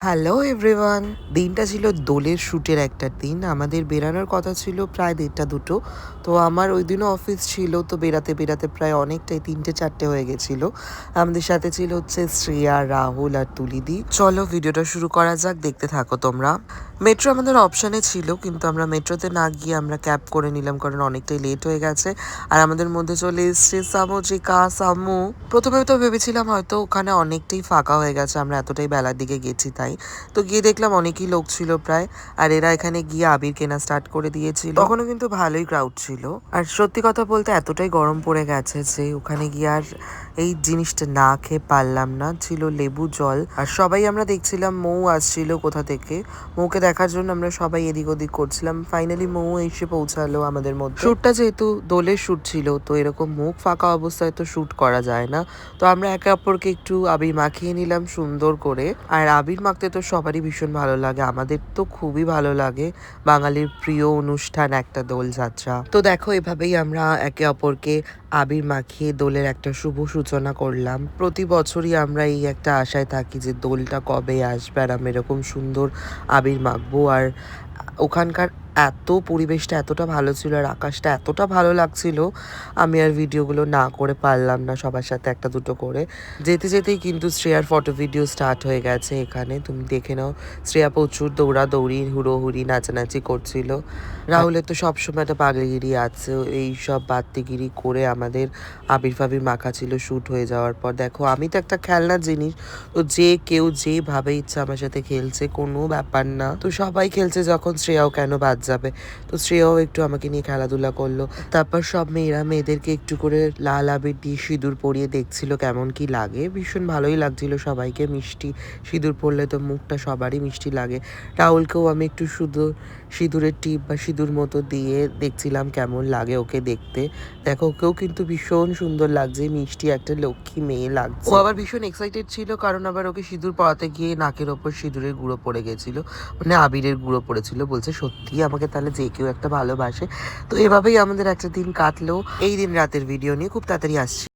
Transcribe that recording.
Hello everyone, দিনটা ছিল দোলের শ্যুটের একটা দিন। আমাদের বেরানোর কথা ছিল প্রায় ১:৩০-২টো। তো আমার ওই দিনও অফিস ছিল, তো বেরাতে বেরাতে প্রায় অনেকটাই ৩টে-৪টে হয়ে গেছিল। আমাদের সাথে ছিল হচ্ছে শ্রেয়া, রাহুল আর তুলিদি। চলো ভিডিওটা শুরু করা যাক, দেখতে থাকো তোমরা। মেট্রো আমাদের অপশানে ছিল, কিন্তু আমরা মেট্রোতে না গিয়ে আমরা ক্যাব করে নিলাম, কারণ অনেকটাই লেট হয়ে গেছে। আর আমাদের মধ্যে চলে এসছে সামুজিকা সামু। প্রথমে তো ভেবেছিলাম হয়তো ওখানে অনেকটাই ফাঁকা হয়ে গেছে, আমরা এতটাই বেলার দিকে গেছি তাই। তো গিয়ে দেখলাম অনেকই লোক ছিল প্রায়। আর এরা এখানে গিয়ে আবির কেনা স্টার্ট করে দিয়েছিল। তখনও কিন্তু ভালোই ক্রাউড ছিল। আর সত্যি কথা বলতে এতটাই গরম পড়ে গেছে যে ওখানে গিয়ে আর এই জিনিসটা না খেয়ে পারলাম না। ছিল লেবু জল, আর সবাই আমরা দেখছিলাম মৌ আসছিল কোথা থেকে। মৌকে দেখার জন্য আমরা সবাই এদিক ওদিক করছিলাম। ফাইনালি মৌ এসে পৌঁছালো আমাদের মধ্যে। শ্যুটটা যেহেতু দোলের শ্যুট ছিল, তো এরকম মুখ ফাঁকা অবস্থায় তো শ্যুট করা যায় না। তো আমরা একে অপরকে একটু আবির মাখিয়ে নিলাম সুন্দর করে। আর আবির মাখতে তো সবারই ভীষণ ভালো লাগে, আমাদের তো খুবই ভালো লাগে। বাঙালির প্রিয় অনুষ্ঠান একটা দোলযাত্রা। তো দেখো এভাবেই আমরা একে অপরকে আবির মাখিয়ে দোলের একটা শুভ সূচনা করলাম। প্রতি বছরই আমরা এই একটা আশায় থাকি যে দোলটা কবে আসবে আর আমরা এরকম সুন্দর আবির মাখবো। আর ওখানকার পরিবেশটা এতটা ভালো ছিল আর আকাশটা এতটা ভালো লাগছিল, আমি আর ভিডিওগুলো না করে পারলাম না সবার সাথে একটা দুটো করে। যেতে যেতেই কিন্তু শ্রেয়ার ফটো ভিডিও স্টার্ট হয়ে গেছে এখানে, তুমি দেখে নাও। শ্রেয়া প্রচুর দৌড়াদৌড়ি হুড়োহুড়ি নাচানাচি করছিল। রাহুলের তো সবসময় একটা পাগলিগিরি আছে, এই সব বাত্তিগিরি করে আমাদের আবির ফাবির মাখা ছিল শ্যুট হয়ে যাওয়ার পর। দেখো আমি তো একটা খেলনার জিনিস, তো যে কেউ যেভাবে ইচ্ছা আমার সাথে খেলছে, কোনো ব্যাপার না। তো সবাই খেলছে যখন, শ্রেয়াও কেন বাদ যাবে। তো শ্রেয়াও একটু আমাকে নিয়ে খেলাধুলা করলো। তারপর সব মেয়েরা মেয়েদেরকে একটু করে লাল আবির দিয়ে সিঁদুর পরিয়ে দেখছিল কেমন কি লাগে। ভীষণ ভালোই লাগছিল সবাইকে। মিষ্টি সিঁদুর পরলে তো মুখটা সবারই মিষ্টি লাগে। রাহুলকেও আমি একটু সিঁদুরের টিপ বা সিঁদুর মতো দিয়ে দেখছিলাম কেমন লাগে ওকে দেখতে। দেখো ওকেও কিন্তু ভীষণ সুন্দর লাগছে, মিষ্টি একটা লক্ষ্মী মেয়ে লাগছে। ও আবার ভীষণ এক্সাইটেড ছিল, কারণ আবার ওকে সিঁদুর পরাতে গিয়ে নাকের ওপর সিঁদুরের গুঁড়ো পড়ে গেছিল, মানে আবিরের গুঁড়ো পড়েছিল। বলছে সত্যি আমাকে তাহলে যে কেউ একটা ভালোবাসে। তো এভাবেই আমাদের একটা দিন কাটলো। এই দিন রাতের ভিডিও নিয়ে খুব তাড়াতাড়ি আসছি।